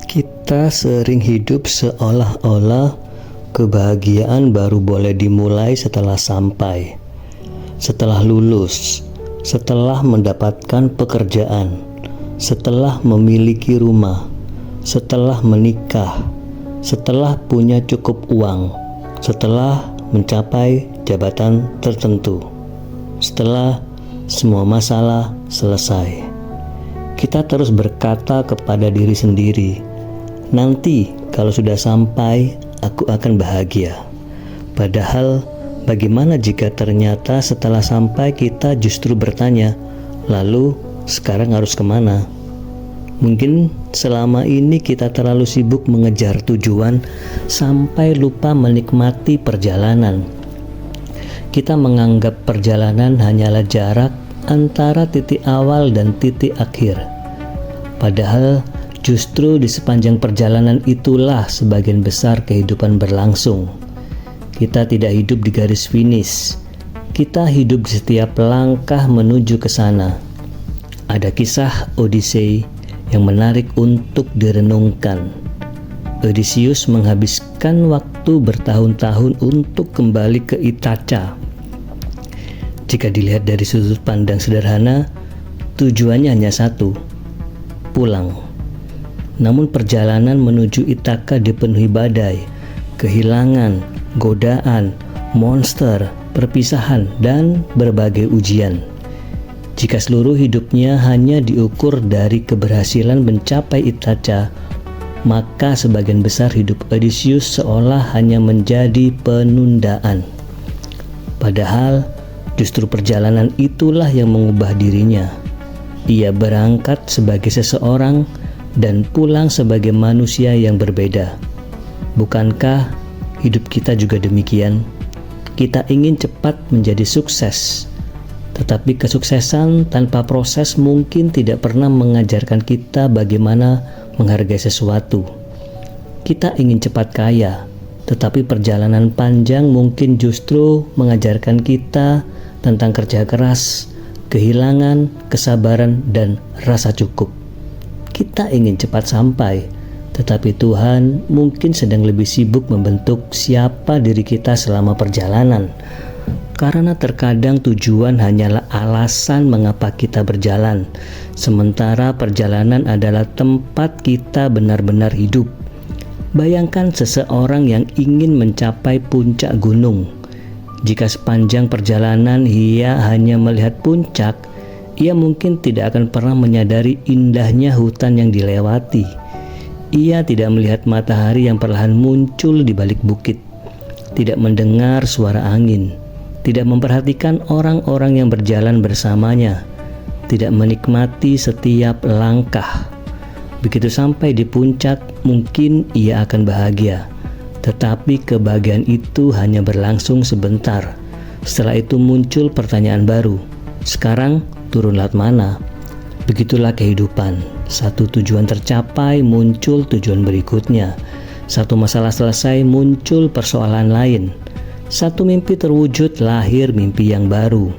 Kita sering hidup seolah-olah kebahagiaan baru boleh dimulai setelah sampai, setelah lulus, setelah mendapatkan pekerjaan, setelah memiliki rumah, setelah menikah, setelah punya cukup uang, setelah mencapai jabatan tertentu, setelah semua masalah selesai. Kita terus berkata kepada diri sendiri, nanti kalau sudah sampai, aku akan bahagia. Padahal, bagaimana jika ternyata setelah sampai kita justru bertanya, lalu sekarang harus kemana? Mungkin selama ini kita terlalu sibuk mengejar tujuan sampai lupa menikmati perjalanan. Kita menganggap perjalanan hanyalah jarak antara titik awal dan titik akhir. Padahal justru di sepanjang perjalanan itulah sebagian besar kehidupan berlangsung. Kita tidak hidup di garis finish. Kita hidup di setiap langkah menuju ke sana. Ada kisah Odyssey yang menarik untuk direnungkan. Odysseus menghabiskan waktu bertahun-tahun untuk kembali ke Itaca. Jika dilihat dari sudut pandang sederhana, tujuannya hanya satu, pulang. Namun perjalanan menuju Ithaka dipenuhi badai, kehilangan, godaan, monster, perpisahan, dan berbagai ujian. Jika seluruh hidupnya hanya diukur dari keberhasilan mencapai Ithaka, maka sebagian besar hidup Odysseus seolah hanya menjadi penundaan. Padahal, justru perjalanan itulah yang mengubah dirinya. Ia berangkat sebagai seseorang dan pulang sebagai manusia yang berbeda. Bukankah hidup kita juga demikian? Kita ingin cepat menjadi sukses, tetapi kesuksesan tanpa proses mungkin tidak pernah mengajarkan kita bagaimana menghargai sesuatu. Kita ingin cepat kaya, tetapi perjalanan panjang mungkin justru mengajarkan kita tentang kerja keras, kehilangan, kesabaran, dan rasa cukup. Kita ingin cepat sampai, tetapi Tuhan mungkin sedang lebih sibuk membentuk siapa diri kita selama perjalanan. Karena terkadang tujuan hanyalah alasan mengapa kita berjalan, sementara perjalanan adalah tempat kita benar-benar hidup. Bayangkan seseorang yang ingin mencapai puncak gunung. Jika sepanjang perjalanan ia hanya melihat puncak, ia mungkin tidak akan pernah menyadari indahnya hutan yang dilewati. Ia tidak melihat matahari yang perlahan muncul di balik bukit, tidak mendengar suara angin, tidak memperhatikan orang-orang yang berjalan bersamanya, tidak menikmati setiap langkah. Begitu sampai di puncak, mungkin ia akan bahagia. Tetapi kebahagiaan itu hanya berlangsung sebentar. Setelah itu muncul pertanyaan baru. Sekarang turun lewat mana? Begitulah kehidupan. Satu tujuan tercapai, muncul tujuan berikutnya. Satu masalah selesai, muncul persoalan lain. Satu mimpi terwujud, lahir mimpi yang baru.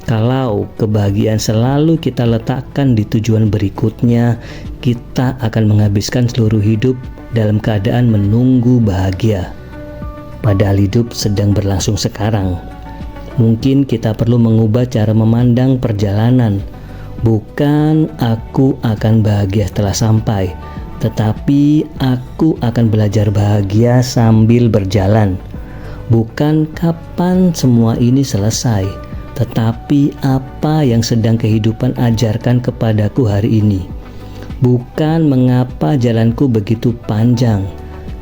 Kalau kebahagiaan selalu kita letakkan di tujuan berikutnya, kita akan menghabiskan seluruh hidup dalam keadaan menunggu bahagia. Padahal hidup sedang berlangsung sekarang. Mungkin kita perlu mengubah cara memandang perjalanan. Bukan aku akan bahagia setelah sampai, tetapi aku akan belajar bahagia sambil berjalan. Bukan kapan semua ini selesai, tetapi apa yang sedang kehidupan ajarkan kepadaku hari ini. Bukan mengapa jalanku begitu panjang,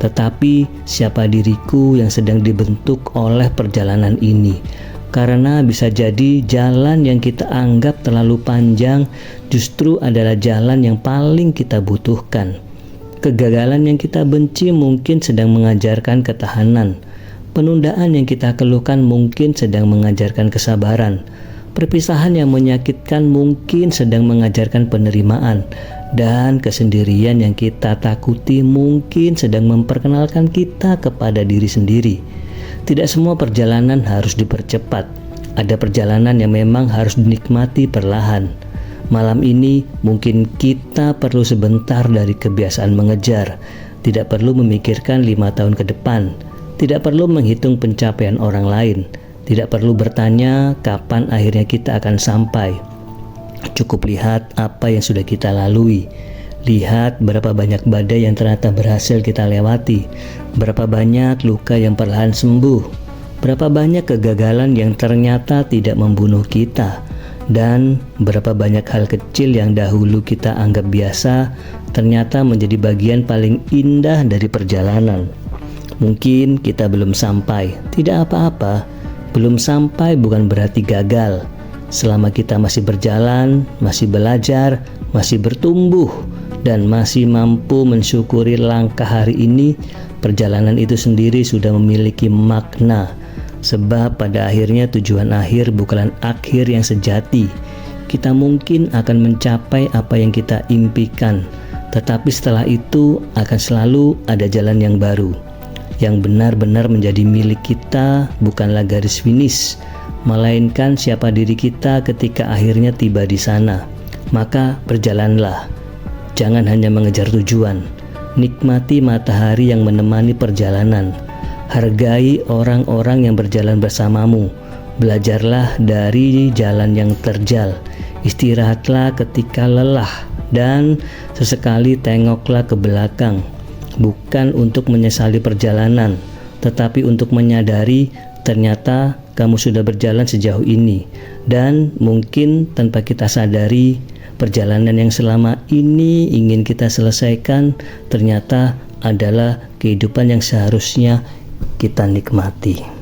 tetapi siapa diriku yang sedang dibentuk oleh perjalanan ini. Karena bisa jadi jalan yang kita anggap terlalu panjang justru adalah jalan yang paling kita butuhkan. Kegagalan yang kita benci mungkin sedang mengajarkan ketahanan. Penundaan yang kita keluhkan mungkin sedang mengajarkan kesabaran. Perpisahan yang menyakitkan mungkin sedang mengajarkan penerimaan. Dan kesendirian yang kita takuti mungkin sedang memperkenalkan kita kepada diri sendiri. Tidak semua perjalanan harus dipercepat. Ada perjalanan yang memang harus dinikmati perlahan. Malam ini mungkin kita perlu sebentar dari kebiasaan mengejar. Tidak perlu memikirkan 5 tahun ke depan. Tidak perlu menghitung pencapaian orang lain. Tidak perlu bertanya kapan akhirnya kita akan sampai. Cukup lihat apa yang sudah kita lalui. Lihat berapa banyak badai yang ternyata berhasil kita lewati. Berapa banyak luka yang perlahan sembuh. Berapa banyak kegagalan yang ternyata tidak membunuh kita. Dan berapa banyak hal kecil yang dahulu kita anggap biasa ternyata menjadi bagian paling indah dari perjalanan. Mungkin kita belum sampai, tidak apa-apa. Belum sampai bukan berarti gagal. Selama kita masih berjalan, masih belajar, masih bertumbuh, dan masih mampu mensyukuri langkah hari ini, perjalanan itu sendiri sudah memiliki makna. Sebab pada akhirnya tujuan akhir bukanlah akhir yang sejati. Kita mungkin akan mencapai apa yang kita impikan, tetapi setelah itu akan selalu ada jalan yang baru. Yang benar-benar menjadi milik kita bukanlah garis finish, melainkan siapa diri kita ketika akhirnya tiba di sana. Maka berjalanlah. Jangan hanya mengejar tujuan. Nikmati matahari yang menemani perjalanan. Hargai orang-orang yang berjalan bersamamu. Belajarlah dari jalan yang terjal. Istirahatlah ketika lelah. Dan sesekali tengoklah ke belakang. Bukan untuk menyesali perjalanan, tetapi untuk menyadari ternyata kamu sudah berjalan sejauh ini. Dan mungkin tanpa kita sadari, perjalanan yang selama ini ingin kita selesaikan ternyata adalah kehidupan yang seharusnya kita nikmati.